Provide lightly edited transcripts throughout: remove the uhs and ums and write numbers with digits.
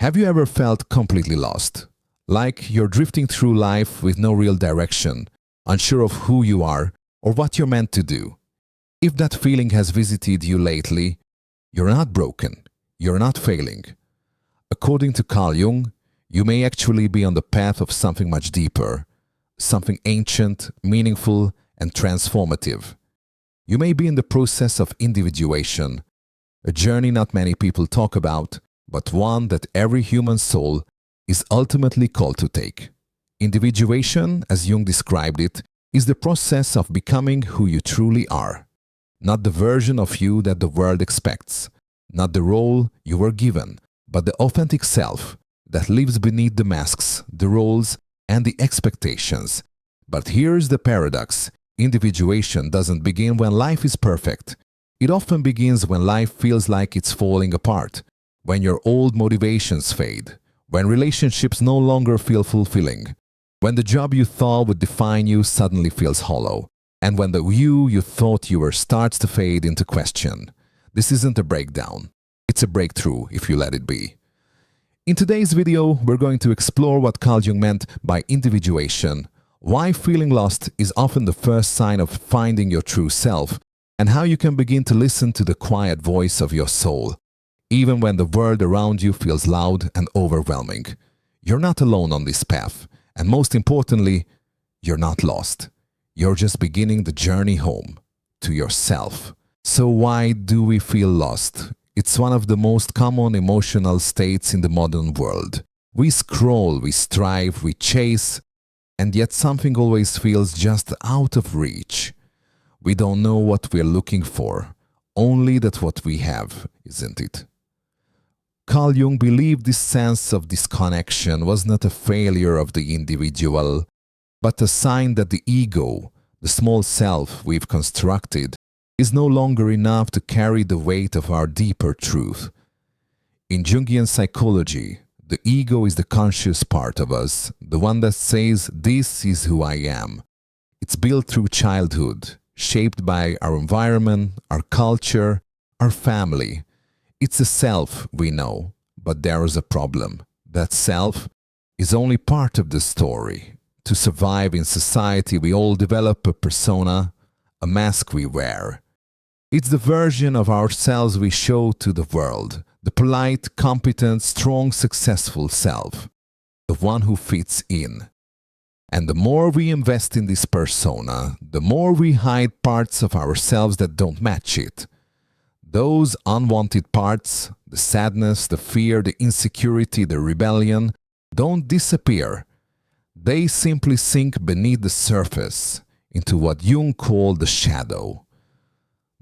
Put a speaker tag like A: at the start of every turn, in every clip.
A: Have you ever felt completely lost? Like you're drifting through life with no real direction, unsure of who you are or what you're meant to do? If that feeling has visited you lately, you're not broken, you're not failing. According to Carl Jung, you may actually be on the path of something much deeper, something ancient, meaningful, and transformative. You may be in the process of individuation, a journey not many people talk about, but one that every human soul is ultimately called to take. Individuation, as Jung described it, is the process of becoming who you truly are. Not the version of you that the world expects, not the role you were given, but the authentic self that lives beneath the masks, the roles, and the expectations. But here's the paradox. Individuation doesn't begin when life is perfect. It often begins when life feels like it's falling apart, when your old motivations fade, when relationships no longer feel fulfilling, when the job you thought would define you suddenly feels hollow, and when the you thought you were starts to fade into question. This isn't a breakdown. It's a breakthrough if you let it be. In today's video, we're going to explore what Carl Jung meant by individuation, why feeling lost is often the first sign of finding your true self, and how you can begin to listen to the quiet voice of your soul, even when the world around you feels loud and overwhelming. You're not alone on this path, and most importantly, you're not lost. You're just beginning the journey home, to yourself. So why do we feel lost? It's one of the most common emotional states in the modern world. We scroll, we strive, we chase, and yet something always feels just out of reach. We don't know what we're looking for, only that what we have, isn't it? Carl Jung believed this sense of disconnection was not a failure of the individual, but a sign that the ego, the small self we've constructed, is no longer enough to carry the weight of our deeper truth. In Jungian psychology, the ego is the conscious part of us, the one that says, "This is who I am." It's built through childhood, shaped by our environment, our culture, our family. It's a self we know, but there is a problem. That self is only part of the story. To survive in society, we all develop a persona, a mask we wear. It's the version of ourselves we show to the world, the polite, competent, strong, successful self, the one who fits in. And the more we invest in this persona, the more we hide parts of ourselves that don't match it. Those unwanted parts, the sadness, the fear, the insecurity, the rebellion, don't disappear. They simply sink beneath the surface into what Jung called the shadow.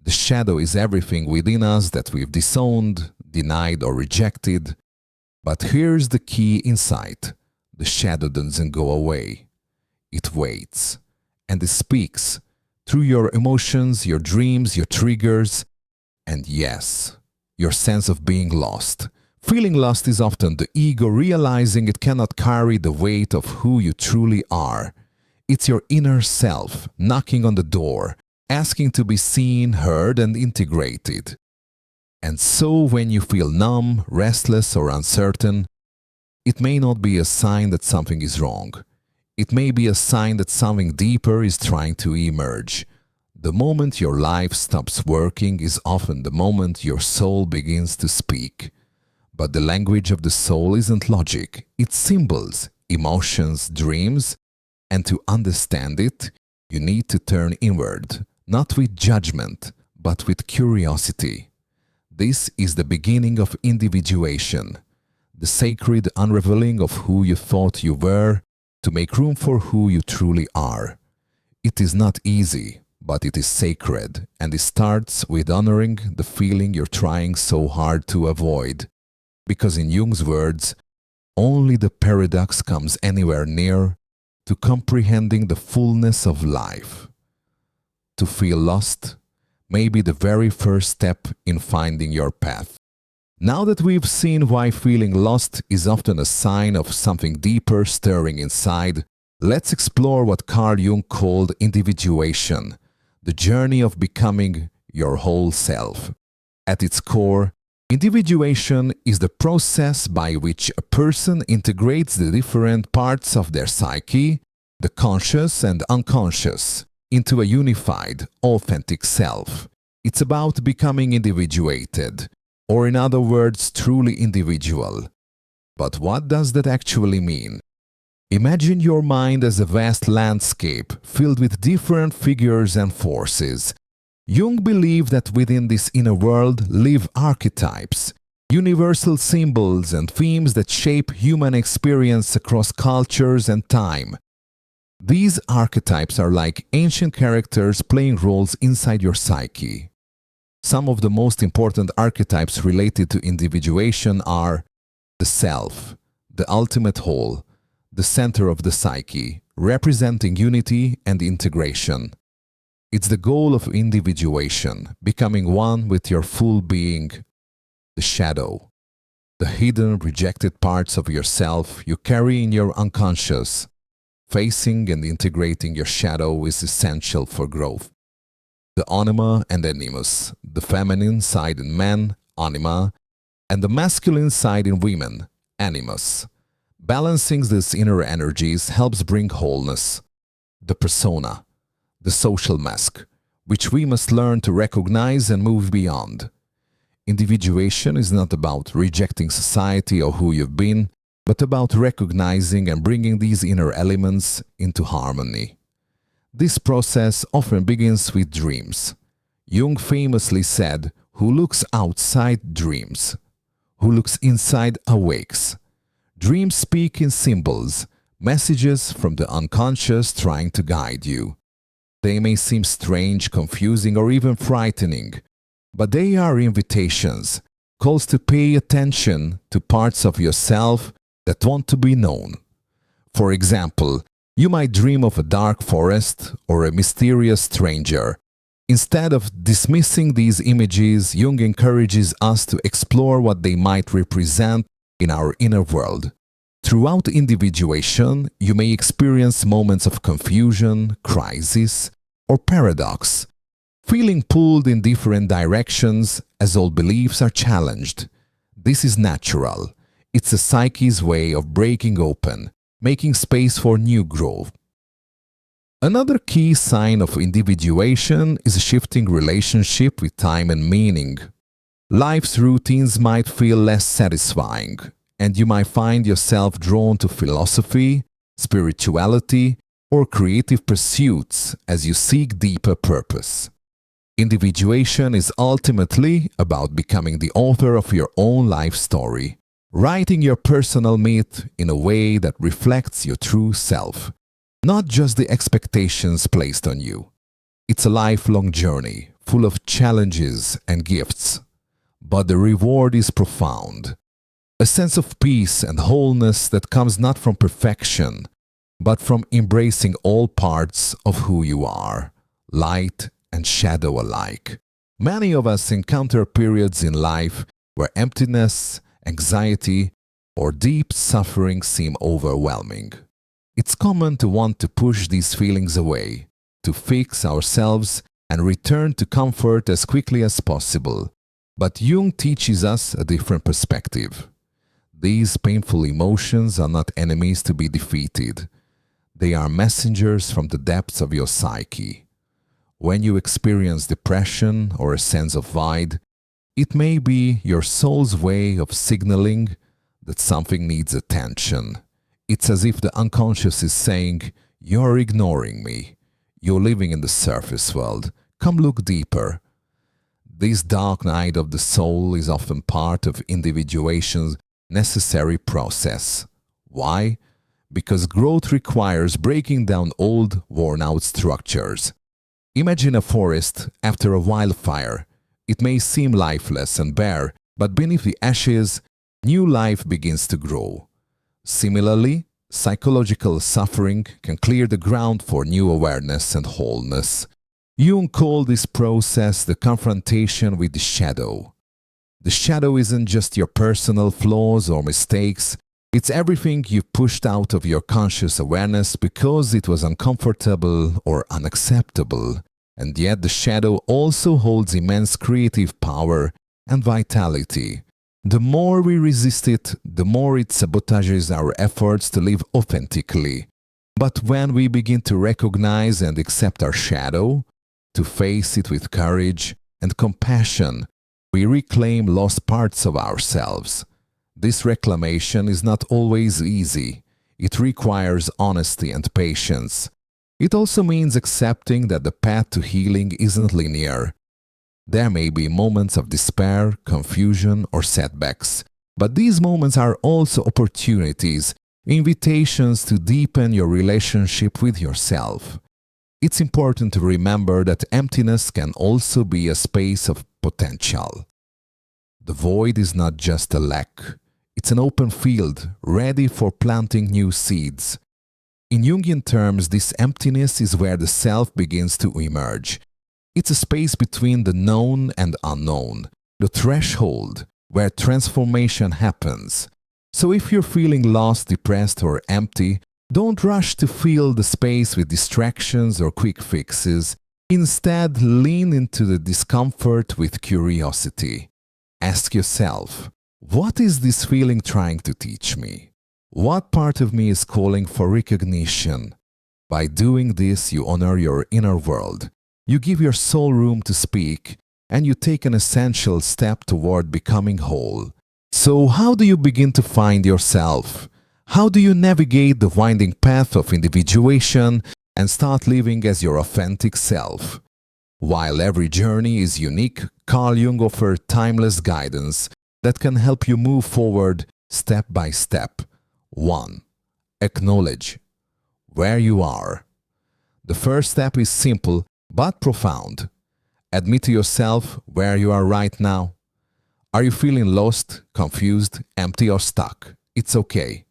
A: The shadow is everything within us that we've disowned, denied, or rejected. But here's the key insight. The shadow doesn't go away. It waits. And it speaks through your emotions, your dreams, your triggers, and yes, your sense of being lost. Feeling lost is often the ego realizing it cannot carry the weight of who you truly are. It's your inner self knocking on the door, asking to be seen, heard, and integrated. And so when you feel numb, restless, or uncertain, it may not be a sign that something is wrong. It may be a sign that something deeper is trying to emerge. The moment your life stops working is often the moment your soul begins to speak. But the language of the soul isn't logic, it's symbols, emotions, dreams, and to understand it, you need to turn inward, not with judgment, but with curiosity. This is the beginning of individuation, the sacred unraveling of who you thought you were to make room for who you truly are. It is not easy, but it is sacred, and it starts with honoring the feeling you're trying so hard to avoid. Because in Jung's words, only the paradox comes anywhere near to comprehending the fullness of life. To feel lost may be the very first step in finding your path. Now that we've seen why feeling lost is often a sign of something deeper stirring inside, let's explore what Carl Jung called individuation, the journey of becoming your whole self. At its core, Individuation is the process by which a person integrates the different parts of their psyche, the conscious and unconscious, into a unified, authentic self. It's about becoming individuated, or in other words, truly individual. But what does that actually mean? Imagine your mind as a vast landscape filled with different figures and forces. Jung believed that within this inner world live archetypes, universal symbols and themes that shape human experience across cultures and time. These archetypes are like ancient characters playing roles inside your psyche. Some of the most important archetypes related to individuation are the self, the ultimate whole, the center of the psyche, representing unity and integration. It's the goal of individuation, becoming one with your full being. The shadow, the hidden, rejected parts of yourself you carry in your unconscious. Facing and integrating your shadow is essential for growth. The anima and animus, the feminine side in men, anima, and the masculine side in women, animus. Balancing these inner energies helps bring wholeness. The persona, the social mask, which we must learn to recognize and move beyond. Individuation is not about rejecting society or who you've been, but about recognizing and bringing these inner elements into harmony. This process often begins with dreams. Jung famously said, "Who looks outside dreams. Who looks inside awakes." Dreams speak in symbols, messages from the unconscious trying to guide you. They may seem strange, confusing, or even frightening, but they are invitations, calls to pay attention to parts of yourself that want to be known. For example, you might dream of a dark forest or a mysterious stranger. Instead of dismissing these images, Jung encourages us to explore what they might represent in our inner world. Throughout individuation, you may experience moments of confusion, crisis, or paradox, feeling pulled in different directions as old beliefs are challenged. This is natural. It's the psyche's way of breaking open, making space for new growth. Another key sign of individuation is a shifting relationship with time and meaning. Life's routines might feel less satisfying, and you might find yourself drawn to philosophy, spirituality, or creative pursuits as you seek deeper purpose. Individuation is ultimately about becoming the author of your own life story, writing your personal myth in a way that reflects your true self, not just the expectations placed on you. It's a lifelong journey, full of challenges and gifts, but the reward is profound. A sense of peace and wholeness that comes not from perfection, but from embracing all parts of who you are, light and shadow alike. Many of us encounter periods in life where emptiness, anxiety, or deep suffering seem overwhelming. It's common to want to push these feelings away, to fix ourselves and return to comfort as quickly as possible. But Jung teaches us a different perspective. These painful emotions are not enemies to be defeated. They are messengers from the depths of your psyche. When you experience depression or a sense of void, it may be your soul's way of signaling that something needs attention. It's as if the unconscious is saying, "You're ignoring me. You're living in the surface world. Come look deeper." This dark night of the soul is often part of individuation's necessary process. Why? Because growth requires breaking down old, worn-out structures. Imagine a forest after a wildfire. It may seem lifeless and bare, but beneath the ashes, new life begins to grow. Similarly, psychological suffering can clear the ground for new awareness and wholeness. Jung called this process the confrontation with the shadow. The shadow isn't just your personal flaws or mistakes, it's everything you've pushed out of your conscious awareness because it was uncomfortable or unacceptable. And yet the shadow also holds immense creative power and vitality. The more we resist it, the more it sabotages our efforts to live authentically. But when we begin to recognize and accept our shadow, to face it with courage and compassion, we reclaim lost parts of ourselves. This reclamation is not always easy. It requires honesty and patience. It also means accepting that the path to healing isn't linear. There may be moments of despair, confusion, or setbacks, but these moments are also opportunities, invitations to deepen your relationship with yourself. It's important to remember that emptiness can also be a space of potential. The void is not just a lack. It's an open field, ready for planting new seeds. In Jungian terms, this emptiness is where the self begins to emerge. It's a space between the known and unknown, the threshold where transformation happens. So if you're feeling lost, depressed, or empty, don't rush to fill the space with distractions or quick fixes. Instead, lean into the discomfort with curiosity. Ask yourself, what is this feeling trying to teach me? What part of me is calling for recognition? By doing this, you honor your inner world. You give your soul room to speak, and you take an essential step toward becoming whole. So how do you begin to find yourself? How do you navigate the winding path of individuation and start living as your authentic self? While every journey is unique, Carl Jung offers timeless guidance that can help you move forward step by step. 1. Acknowledge where you are. The first step is simple but profound. Admit to yourself where you are right now. Are you feeling lost, confused, empty, or stuck? It's okay.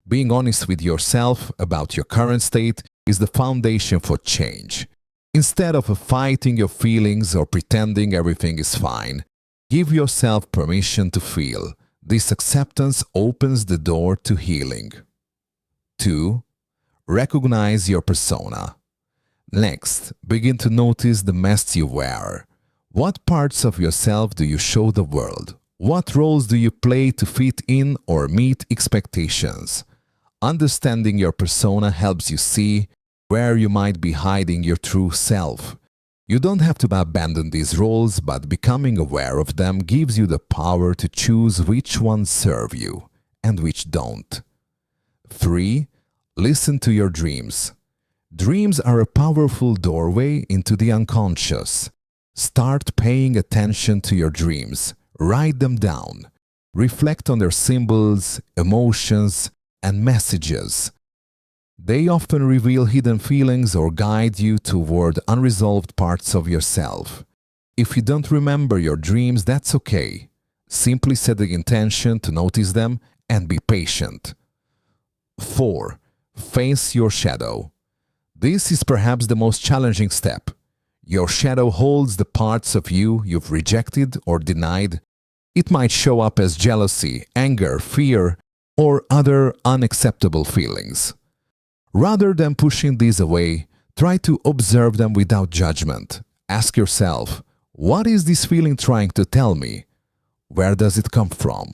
A: Being honest with yourself about your current state is the foundation for change. Instead of fighting your feelings or pretending everything is fine, give yourself permission to feel. This acceptance opens the door to healing. 2. Recognize your persona. Next, begin to notice the masks you wear. What parts of yourself do you show the world? What roles do you play to fit in or meet expectations? Understanding your persona helps you see where you might be hiding your true self. You don't have to abandon these roles, but becoming aware of them gives you the power to choose which ones serve you and which don't. 3. Listen to your dreams. Dreams are a powerful doorway into the unconscious. Start paying attention to your dreams. Write them down. Reflect on their symbols, emotions, and messages. They often reveal hidden feelings or guide you toward unresolved parts of yourself. If you don't remember your dreams, that's okay. Simply set the intention to notice them and be patient. 4. Face your shadow. This is perhaps the most challenging step. Your shadow holds the parts of you you've rejected or denied. It might show up as jealousy, anger, fear, or other unacceptable feelings. Rather than pushing these away, try to observe them without judgment. Ask yourself, what is this feeling trying to tell me? Where does it come from?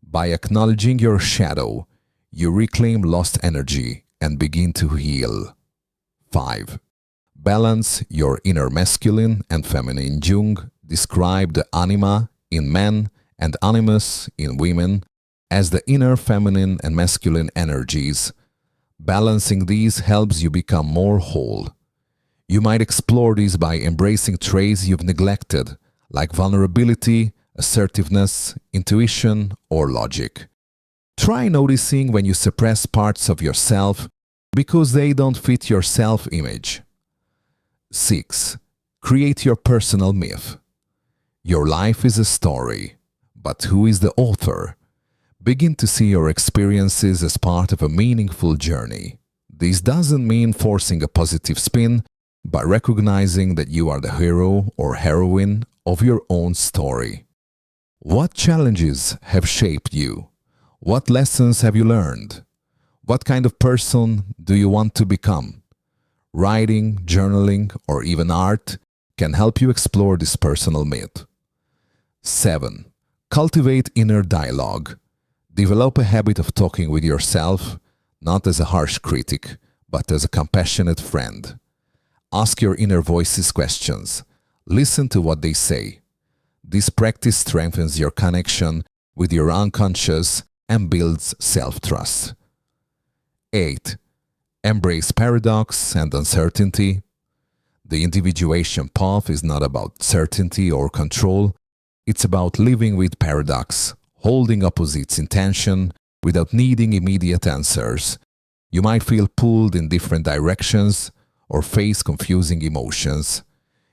A: By acknowledging your shadow, you reclaim lost energy and begin to heal. 5. Balance your inner masculine and feminine. Jung described the anima in men and animus in women as the inner feminine and masculine energies. Balancing these helps you become more whole. You might explore these by embracing traits you've neglected, like vulnerability, assertiveness, intuition, or logic. Try noticing when you suppress parts of yourself because they don't fit your self-image. 6. Create your personal myth. Your life is a story, but who is the author? Begin to see your experiences as part of a meaningful journey. This doesn't mean forcing a positive spin, but recognizing that you are the hero or heroine of your own story. What challenges have shaped you? What lessons have you learned? What kind of person do you want to become? Writing, journaling, or even art can help you explore this personal myth. 7. Cultivate inner dialogue. Develop a habit of talking with yourself, not as a harsh critic, but as a compassionate friend. Ask your inner voices questions. Listen to what they say. This practice strengthens your connection with your unconscious and builds self-trust. 8. Embrace paradox and uncertainty. The individuation path is not about certainty or control. It's about living with paradox, holding opposites in tension without needing immediate answers. You might feel pulled in different directions or face confusing emotions.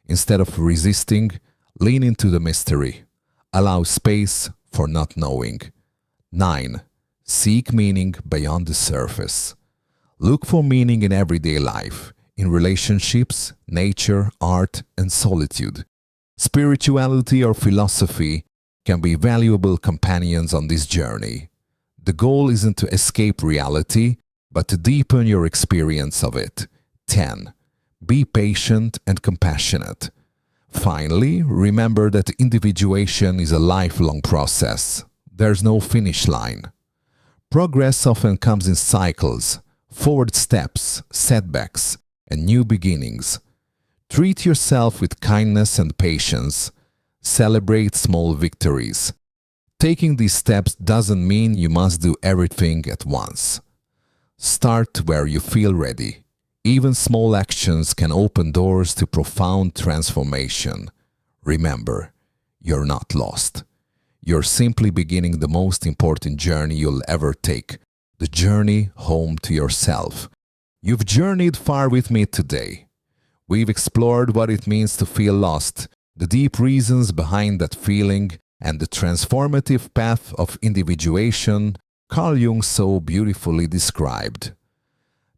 A: Instead of resisting, lean into the mystery. Allow space for not knowing. 9. Seek meaning beyond the surface. Look for meaning in everyday life, in relationships, nature, art, and solitude. Spirituality or philosophy can be valuable companions on this journey. The goal isn't to escape reality, but to deepen your experience of it. 10. Be patient and compassionate. Finally, remember that individuation is a lifelong process. There's no finish line. Progress often comes in cycles, forward steps, setbacks, and new beginnings. Treat yourself with kindness and patience. Celebrate small victories. Taking these steps doesn't mean you must do everything at once. Start where you feel ready. Even small actions can open doors to profound transformation. Remember, you're not lost. You're simply beginning the most important journey you'll ever take, the journey home to yourself. You've journeyed far with me today. We've explored what it means to feel lost, the deep reasons behind that feeling, and the transformative path of individuation Carl Jung so beautifully described.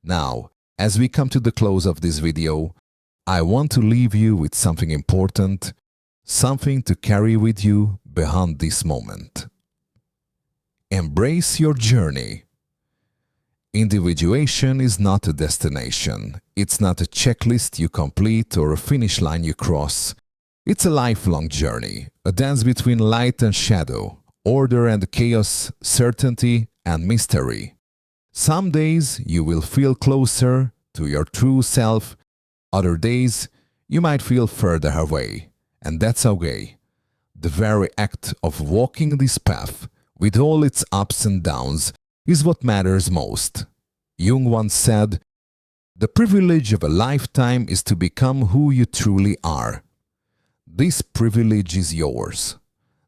A: Now, as we come to the close of this video, I want to leave you with something important, something to carry with you beyond this moment. Embrace your journey. Individuation is not a destination. It's not a checklist you complete or a finish line you cross. It's a lifelong journey, a dance between light and shadow, order and chaos, certainty and mystery. Some days you will feel closer to your true self. Other days you might feel further away, and that's okay. The very act of walking this path, with all its ups and downs, is what matters most. Jung once said, "The privilege of a lifetime is to become who you truly are." This privilege is yours.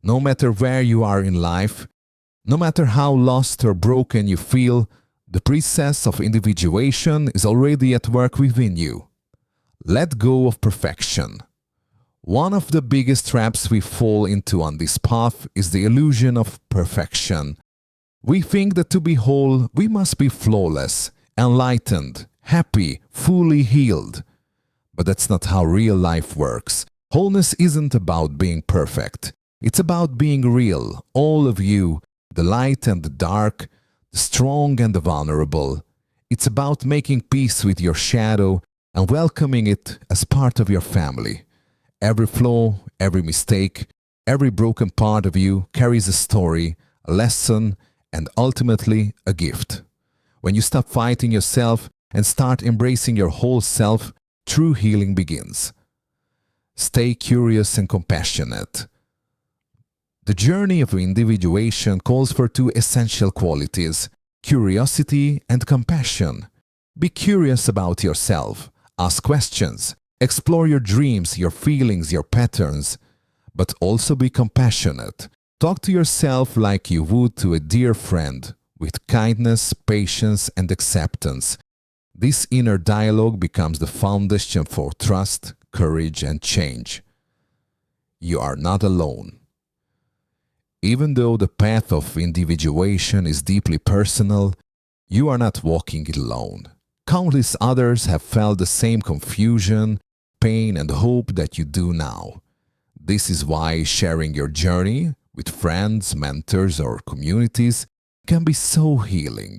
A: No matter where you are in life, no matter how lost or broken you feel, the process of individuation is already at work within you. Let go of perfection. One of the biggest traps we fall into on this path is the illusion of perfection. We think that to be whole, we must be flawless, enlightened, happy, fully healed. But that's not how real life works. Wholeness isn't about being perfect. It's about being real, all of you, the light and the dark, the strong and the vulnerable. It's about making peace with your shadow and welcoming it as part of your family. Every flaw, every mistake, every broken part of you carries a story, a lesson, and ultimately a gift. When you stop fighting yourself and start embracing your whole self, true healing begins. Stay curious and compassionate. The journey of individuation calls for two essential qualities: curiosity and compassion. Be curious about yourself. Ask questions. Explore your dreams, your feelings, your patterns. But also be compassionate. Talk to yourself like you would to a dear friend, with kindness, patience, and acceptance. This inner dialogue becomes the foundation for trust, courage, and change. You are not alone. Even though the path of individuation is deeply personal, you are not walking it alone. Countless others have felt the same confusion, pain, and hope that you do now. This is why sharing your journey with friends, mentors, or communities can be so healing.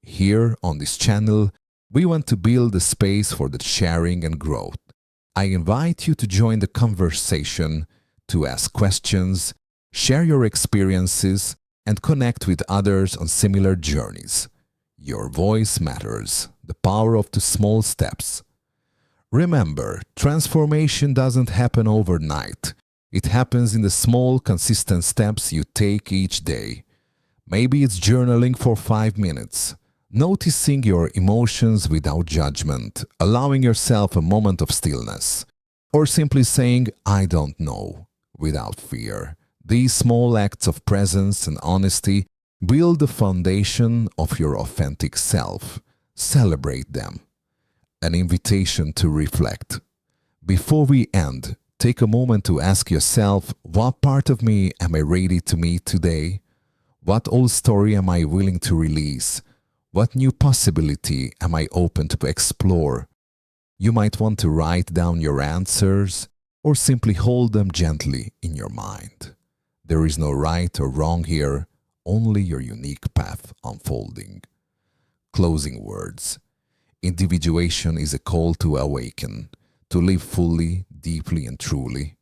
A: Here on this channel, we want to build a space for the sharing and growth. I invite you to join the conversation, to ask questions, Share your experiences and connect with others on similar journeys. Your voice matters, the power of the small steps. Remember, transformation doesn't happen overnight. It happens in the small, consistent steps you take each day. Maybe it's journaling for 5 minutes, noticing your emotions without judgment, allowing yourself a moment of stillness, or simply saying, "I don't know," without fear. These small acts of presence and honesty build the foundation of your authentic self. Celebrate them. An invitation to reflect. Before we end, take a moment to ask yourself, what part of me am I ready to meet today? What old story am I willing to release? What new possibility am I open to explore? You might want to write down your answers or simply hold them gently in your mind. There is no right or wrong here, only your unique path unfolding. Closing words. Individuation is a call to awaken, to live fully, deeply and truly.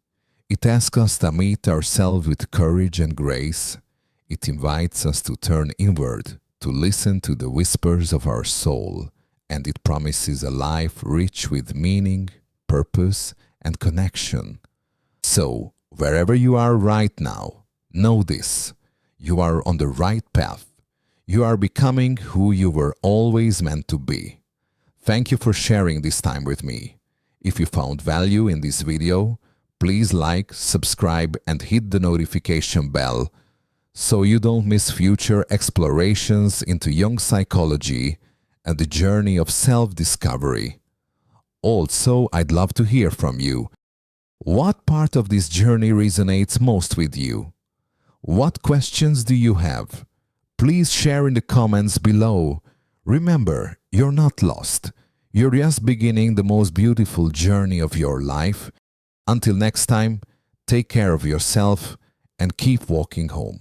A: It asks us to meet ourselves with courage and grace. It invites us to turn inward, to listen to the whispers of our soul, and it promises a life rich with meaning, purpose, and connection. So, wherever you are right now, know this: you are on the right path. You are becoming who you were always meant to be. Thank you for sharing this time with me. If you found value in this video, please like, subscribe, and hit the notification bell so you don't miss future explorations into Jung psychology and the journey of self-discovery. Also, I'd love to hear from you. What part of this journey resonates most with you? What questions do you have? Please share in the comments below. Remember, you're not lost. You're just beginning the most beautiful journey of your life. Until next time, take care of yourself and keep walking home.